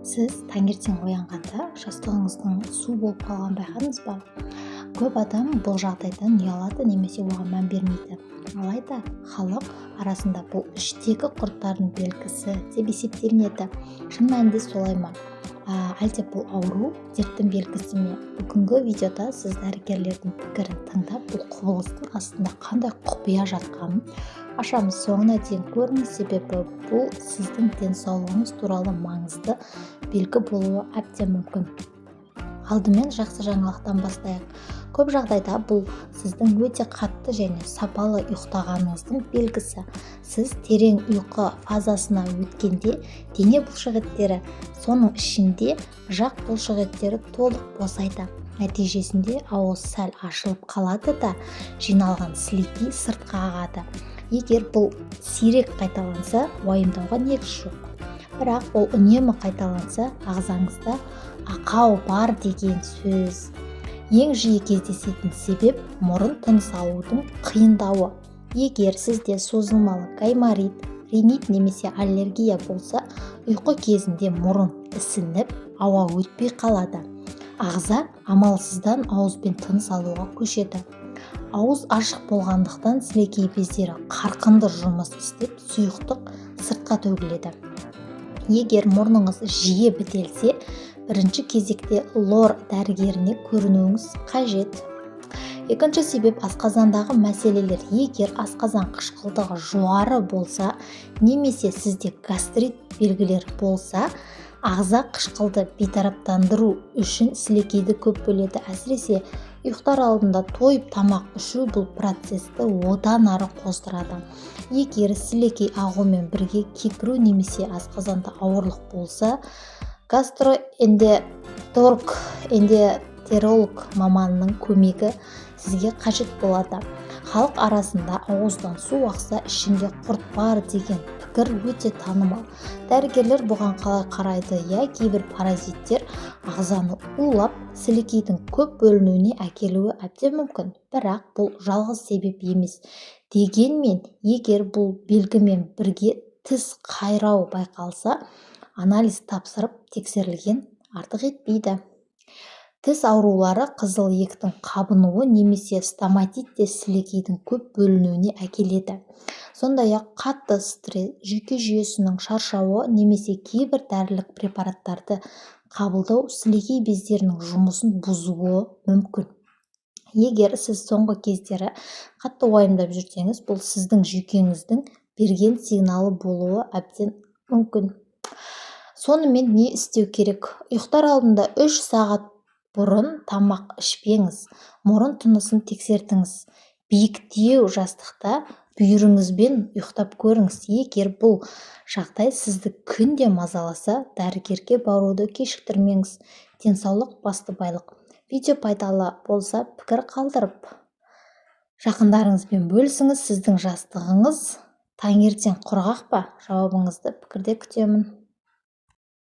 Сіз таңертең оянғанда жастығыңыздың су болып қалғанын байқадыңыз ба? Көп адам бұл жағдайдан ұялады немесе оған мән бермейді. Алайда халық арасында бұл іштегі құрттардың белгісі деп есептелінеді. Шын мәнінде солай ма? Әлде бұл ауру дерттің белгісі ме? Бүгінгі видеода сіз дәрігерлердің пікірін тыңдап, бұл құбылыстың астында қандай құпия жатқанын ашамыз. Соңына дейін көріңіз, себебі бұл сіздің денсаулығыңыз туралы маңызды белгі болуы әбден мүмкін. Алдымен жақсы жаңалықтан бастайық. Көп жағдайда бұл сіздің өте қатты және сапалы ұйықтағаныңыздың белгісі. Сіз терең ұйқы фазасына өткенде дене бұлшықеттері, соның ішінде жақ бұлшықеттері толық босайды. Нәтижесінде ауыз сәл ашылып қалады да жиналған сілекей сыртқа ағады. Егер бұл сирек қайталанса, уайымдауға негіз жоқ. Бірақ ол үнемі қайталанса, ағзаңызда ақау бар деген сөз. Ең жиі кездесетін себеп мұрын тыныс алудың қиындауы. Егер сізде созылмалы гайморит, ринит немесе аллергия болса, ұйқы кезінде мұрын ісініп, ауа өтпей қалады. Ағза амалсыздан ауызбен тыныс алуға көшеді. Ауыз ашық болғандықтан сілекей бездері қарқынды жұмыс істеп, сұйықтық сыртқа төгіледі. Егер мұрныңыз жиі бітелсе, бірінші кезекте лор дәрігеріне көрінуіңіз қажет. Екінші себеп асқазандағы мәселелер. Егер асқазан қышқылдығы жоғары болса, немесе сізде гастрит белгілері болса, ағза қышқылды бейтараптандыру үшін сілекейді көп бөледі. Әсіресе ұйықтар алдында тойып тамақ ішу бұл процесті одан ары қоздырады. Егер сілекей ағумен бірге кекіру немесе асқазанда ауырлық болса, гастроэнтеролог маманның көмегі сізге қажет болады. Халық арасында ауыздан су ақса ішінде құрт бар деген пікір өте танымал. Дәрігерлер бұған қалай қарайды? Кейбір паразиттер ағзаны улап, сілекейдің көп бөлінуіне әкелуі әбден мүмкін. Бірақ бұл жалғыз себеп емес. Дегенмен, егер бұл белгімен бірге тіс қайрау байқалса, анализ тапсырып тексерілген артық етпейді. Тіс аурулары қызыл еттің қабынуы немесе стоматит те сілекейдің көп бөлінуіне әкеледі. Сондай-ақ қатты стресс, жүйке жүйесінің шаршауы немесе кейбір дәрілік препараттарды қабылдау сілекей бездерінің жұмысын бұзуы мүмкін. Егер сіз соңғы кездері қатты уайымдап жүрсеңіз, бұл сіздің жүйкеңіздің берген сигналы болуы әбден мүмкін. Сонымен не істеу керек? Ұйықтар алдында 3 сағат бұрын тамақ ішпеңіз, мұрын тынысын тексертіңіз. Биіктеу жастықта бүйіріңізбен ұйықтап көріңіз. Егер бұл жағдай сізді күнде мазаласа, дәрігерге баруды кешіктірмеңіз. Денсаулық басты байлық. Видео пайдалы болса, пікір қалдырып жақындарыңызбен бөлісіңіз. Сіздің жастығыңыз таңертең құрғақ па? Жауабыңызды пікірде күтемін.